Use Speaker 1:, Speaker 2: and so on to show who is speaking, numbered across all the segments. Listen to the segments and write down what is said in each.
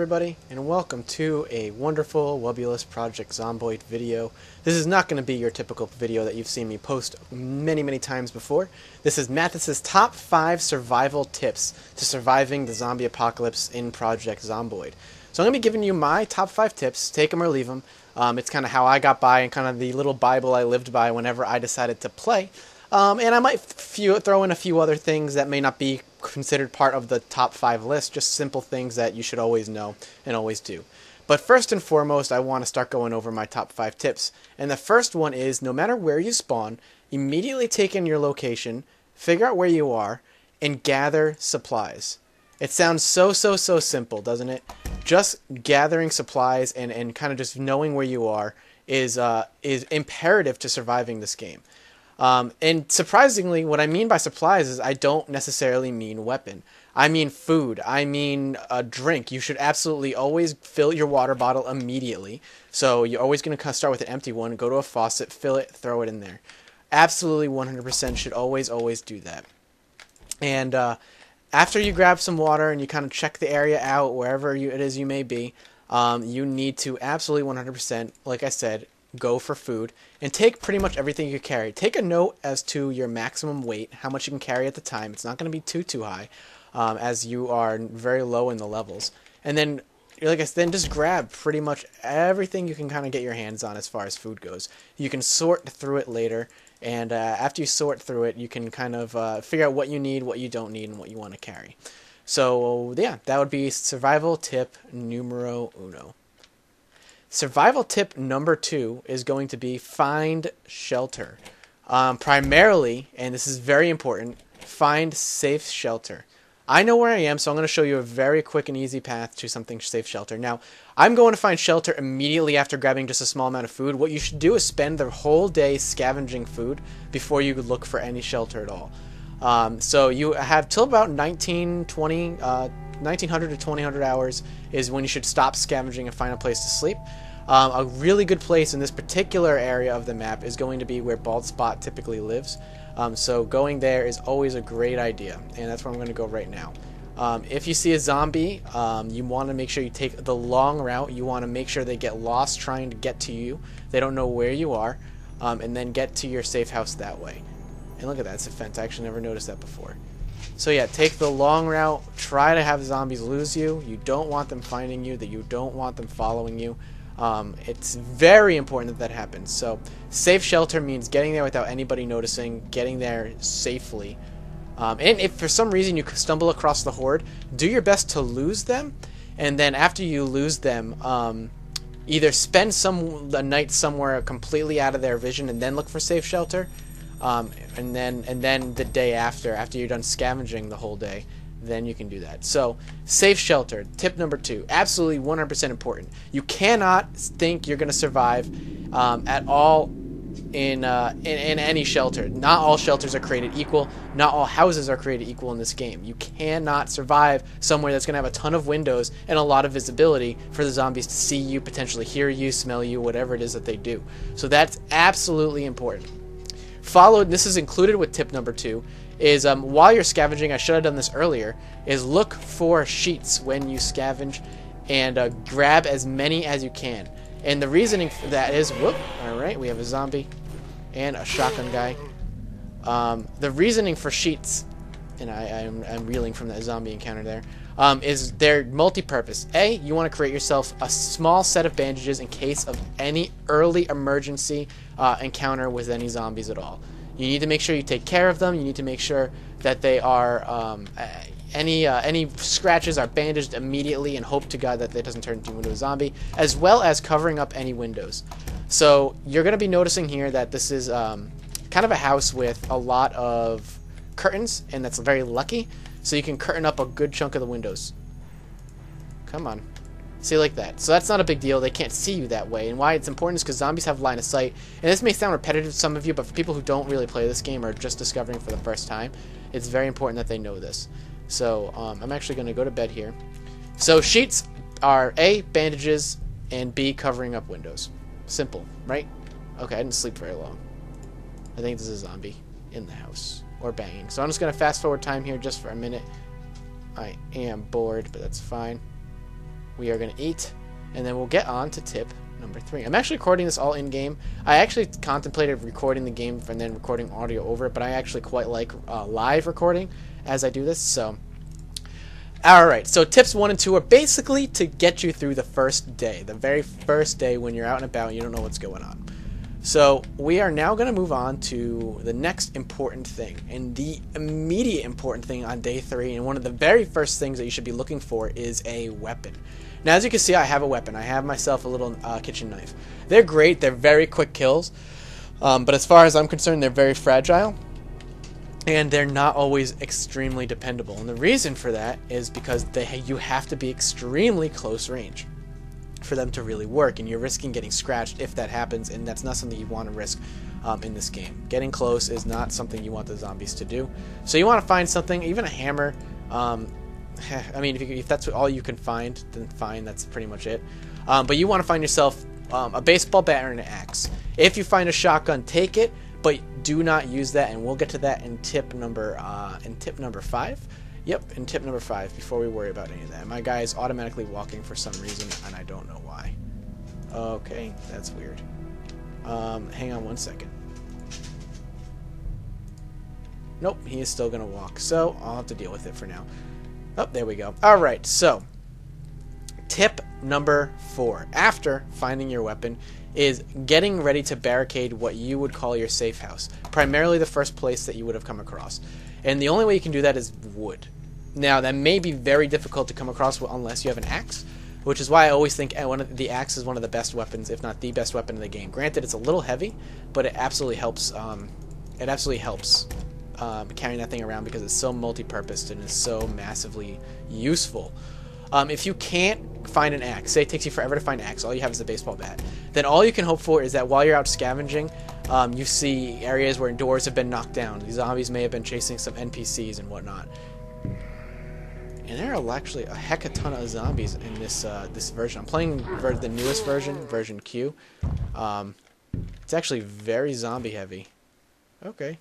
Speaker 1: everybody, and welcome to a wonderful Wubulous Project Zomboid video. This is not going to be your typical video that you've seen me post many times before. This is Mathis's top 5 survival tips to surviving the zombie apocalypse in Project Zomboid. So I'm going to be giving you my top 5 tips, take them or leave them. It's kind of how I got by and kind of the little Bible I lived by whenever I decided to play. And I might throw in a few other things that may not be considered part of the top 5 list, just simple things that you should always know and always do. But first and foremost, I want to start going over my top 5 tips. And the first one is, no matter where you spawn, immediately take in your location, figure out where you are, and gather supplies. It sounds so simple, doesn't it? Just gathering supplies and kind of just knowing where you are is imperative to surviving this game. And surprisingly, what I mean by supplies is I don't necessarily mean weapon. I mean food. I mean a drink. You should absolutely always fill your water bottle immediately. So you're always going to start with an empty one, go to a faucet, fill it, throw it in there. Absolutely 100% should always do that. And after you grab some water and you kind of check the area out, wherever it is you may be, you need to absolutely 100%, like I said, go for food and take pretty much everything you carry. Take a note as to your maximum weight, how much you can carry at the time. It's not going to be too high, as you are very low in the levels. And then, like I said, then just grab pretty much everything you can kind of get your hands on as far as food goes. You can sort through it later, and after you sort through it, you can kind of figure out what you need, what you don't need, and what you want to carry. So yeah, that would be survival tip numero uno. Survival tip number 2 is going to be find shelter. Primarily, and this is very important, find safe shelter. I know where I am, so I'm going to show you a very quick and easy path to something safe shelter. Now, I'm going to find shelter immediately after grabbing just a small amount of food. What you should do is spend the whole day scavenging food before you look for any shelter at all. So you have till about 1900 to 2000 hours is when you should stop scavenging and find a place to sleep. A really good place in this particular area of the map is going to be where Bald Spot typically lives. So going there is always a great idea, and that's where I'm going to go right now. If you see a zombie, you want to make sure you take the long route. You want to make sure they get lost trying to get to you. They don't know where you are, and then get to your safe house that way. And look at that, it's a fence. I actually never noticed that before. So yeah, take the long route. Try to have zombies lose you. You don't want them finding you. That you don't want them following you. It's very important that happens. So safe shelter means getting there without anybody noticing, getting there safely. And if for some reason you stumble across the horde, do your best to lose them. And then after you lose them, either spend a night somewhere completely out of their vision and then look for safe shelter. And then the day after you're done scavenging the whole day, then you can do that. So, safe shelter, tip number 2, absolutely 100% important. You cannot think you're going to survive at all in any shelter. Not all shelters are created equal. Not all houses are created equal in this game. You cannot survive somewhere that's going to have a ton of windows and a lot of visibility for the zombies to see you, potentially hear you, smell you, whatever it is that they do. So that's absolutely important. This is included with tip number 2, is while you're scavenging, I should have done this earlier, is look for sheets when you scavenge and grab as many as you can. And the reasoning for that is, alright, we have a zombie and a shotgun guy. The reasoning for sheets, and I'm reeling from that zombie encounter there, is they're multi-purpose. A, you want to create yourself a small set of bandages in case of any early emergency encounter with any zombies at all. You need to make sure you take care of them. You need to make sure that they are any scratches are bandaged immediately, and hope to God that it doesn't turn into a zombie, as well as covering up any windows. So you're going to be noticing here that this is kind of a house with a lot of curtains, and that's very lucky. So you can curtain up a good chunk of the windows. Come on. See, like that. So that's not a big deal. They can't see you that way. And why it's important is because zombies have line of sight. And this may sound repetitive to some of you, but for people who don't really play this game or are just discovering for the first time, it's very important that they know this. So I'm actually going to go to bed here. So sheets are A, bandages, and B, covering up windows. Simple, right? Okay, I didn't sleep very long. I think this is a zombie in the house. Or banging. So I'm just going to fast forward time here just for a minute. I am bored, but that's fine. we are going to eat, and then we'll get on to tip number 3. I'm actually recording this all in-game. I actually contemplated recording the game and then recording audio over it, but I actually quite like live recording as I do this, so... Alright, so tips 1 and 2 are basically to get you through the first day, the very first day when you're out and about and you don't know what's going on. So we are now going to move on to the next important thing, and the immediate important thing on day 3, and one of the very first things that you should be looking for is a weapon. Now, as you can see, I have a weapon. I have myself a little kitchen knife. They're great. They're very quick kills, but as far as I'm concerned, they're very fragile, and they're not always extremely dependable. And the reason for that is because you have to be extremely close range for them to really work, and you're risking getting scratched if that happens, and that's not something you want to risk in this game. Getting close is not something you want the zombies to do. So you want to find something, even a hammer. I mean, if that's all you can find, then fine, that's pretty much it. But you want to find yourself a baseball bat or an axe. If you find a shotgun, take it, but do not use that, and we'll get to that in tip number 5. Yep, in tip number 5, before we worry about any of that. My guy is automatically walking for some reason, and I don't know why. Okay, that's weird. Hang on one second. Nope, he is still going to walk, so I'll have to deal with it for now. Oh, there we go. Alright, so, tip number 4, after finding your weapon, is getting ready to barricade what you would call your safe house. Primarily the first place that you would have come across. And the only way you can do that is wood. Now, that may be very difficult to come across unless you have an axe, which is why I always think the axe is one of the best weapons, if not the best weapon in the game. Granted, it's a little heavy, but it absolutely helps. Carrying that thing around because it's so multi-purposed and is so massively useful. If you can't find an axe, say it takes you forever to find an axe, all you have is a baseball bat, then all you can hope for is that while you're out scavenging, you see areas where doors have been knocked down. These zombies may have been chasing some NPCs and whatnot. And there are actually a heck of a ton of zombies in this version. I'm playing the newest version, version Q. It's actually very zombie heavy. Okay.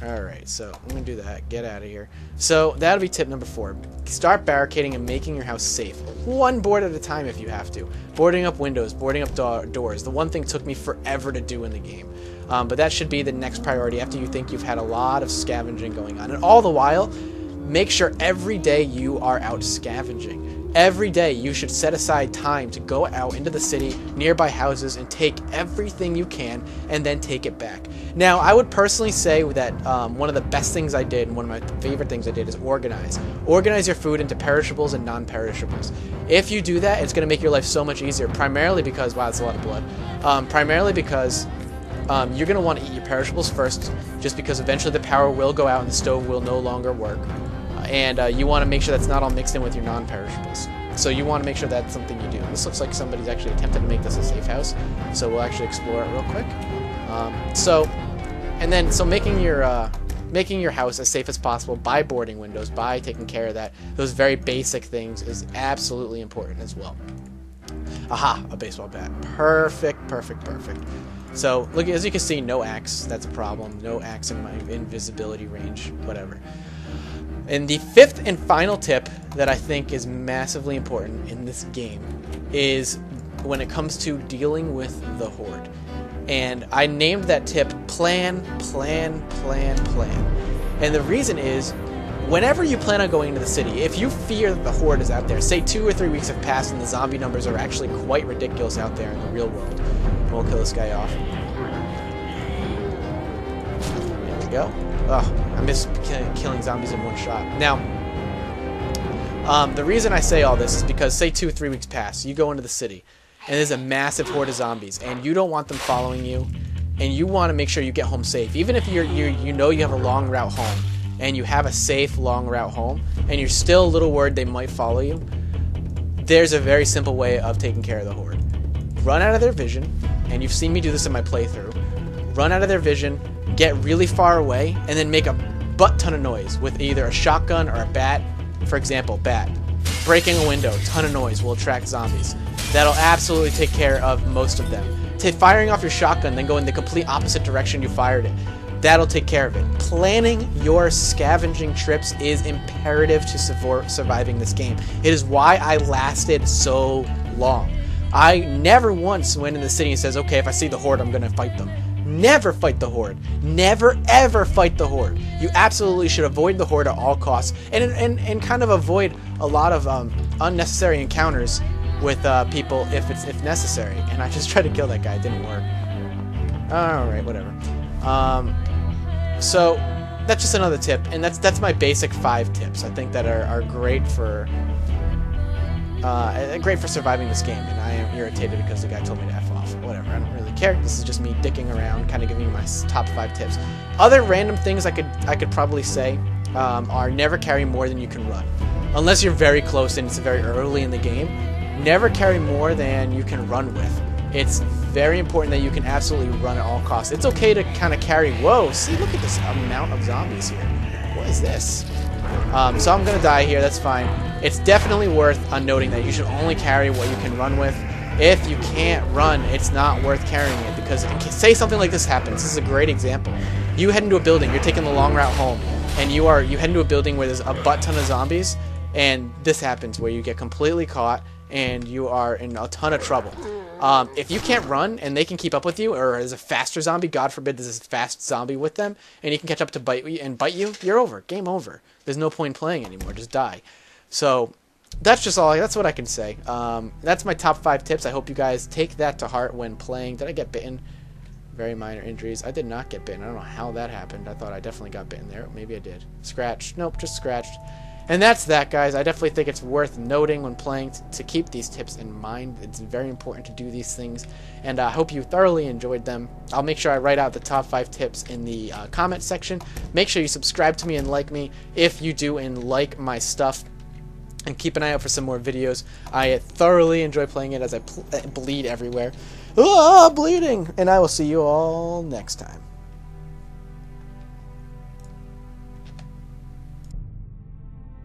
Speaker 1: Alright, so I'm going to do that. Get out of here. So that'll be tip number 4. Start barricading and making your house safe. One board at a time if you have to. Boarding up windows, boarding up doors. The one thing took me forever to do in the game. But that should be the next priority after you think you've had a lot of scavenging going on. And all the while, make sure every day you are out scavenging. Every day you should set aside time to go out into the city, nearby houses, and take everything you can and then take it back. Now, I would personally say that one of the best things I did, and one of my favorite things I did, is organize. Organize your food into perishables and non-perishables. If you do that, it's going to make your life so much easier, primarily because, wow, that's a lot of blood, primarily because you're going to want to eat your perishables first, just because eventually the power will go out and the stove will no longer work. And you want to make sure that's not all mixed in with your non-perishables. So you want to make sure that's something you do. This looks like somebody's actually attempted to make this a safe house, so we'll actually explore it real quick. So making your house as safe as possible by boarding windows, by taking care of that, those very basic things is absolutely important as well. Aha, a baseball bat. Perfect, perfect, perfect. So, look, as you can see, no axe. That's a problem. No axe in my invisibility range, whatever. And the 5th and final tip that I think is massively important in this game is when it comes to dealing with the horde. And I named that tip Plan, Plan, Plan, Plan. And the reason is, whenever you plan on going into the city, if you fear that the horde is out there, say 2 or 3 weeks have passed and the zombie numbers are actually quite ridiculous out there in the real world. And we'll kill this guy off. There we go. Ugh, I miss killing zombies in one shot. Now, the reason I say all this is because, say 2 or 3 weeks pass, you go into the city, and there's a massive horde of zombies, and you don't want them following you, and you want to make sure you get home safe. Even if you know you have a long route home, and you have a safe long route home, and you're still a little worried they might follow you, there's a very simple way of taking care of the horde. Run out of their vision, and you've seen me do this in my playthrough. Run out of their vision, get really far away, and then make a butt ton of noise with either a shotgun or a bat. For example, bat. Breaking a window, ton of noise will attract zombies. That'll absolutely take care of most of them. Firing off your shotgun, then go in the complete opposite direction you fired it. that'll take care of it. Planning your scavenging trips is imperative to surviving this game. It is why I lasted so long. I never once went in the city and says, okay, if I see the horde, I'm going to fight them. Never fight the horde. Never, ever fight the horde. You absolutely should avoid the horde at all costs, and kind of avoid a lot of unnecessary encounters with people if necessary. And I just tried to kill that guy. It didn't work. Alright, whatever. So that's just another tip, and that's my basic 5 tips I think that are great for surviving this game. And I am irritated because the guy told me to F off. Whatever, I don't really care. This is just me dicking around, kind of giving you my top 5 tips. Other random things I could probably say are never carry more than you can run. Unless you're very close and it's very early in the game, never carry more than you can run with. It's very important that you can absolutely run at all costs. It's okay to kind of carry... Whoa, see, look at this amount of zombies here. What is this? So I'm going to die here, that's fine. It's definitely worth noting that you should only carry what you can run with. If you can't run, it's not worth carrying it, because say something like this happens. This is a great example. You head into a building, you're taking the long route home, and you head into a building where there's a butt ton of zombies, and this happens where you get completely caught and you are in a ton of trouble. If you can't run and they can keep up with you, or there's a faster zombie, God forbid there's a fast zombie with them, and he can catch up to bite you, you're over. Game over. There's no point in playing anymore. Just die. So that's just all. That's what I can say. That's my top 5 tips. I hope you guys take that to heart when playing. Did I get bitten? Very minor injuries. I did not get bitten. I don't know how that happened. I thought I definitely got bitten there. Maybe I did. Scratched. Nope, just scratched. And that's that, guys. I definitely think it's worth noting when playing to keep these tips in mind. It's very important to do these things, and I hope you thoroughly enjoyed them. I'll make sure I write out the top 5 tips in the comment section. Make sure you subscribe to me and like me if you do and like my stuff, and keep an eye out for some more videos. I thoroughly enjoy playing it as I bleed everywhere. Ah, bleeding! And I will see you all next time.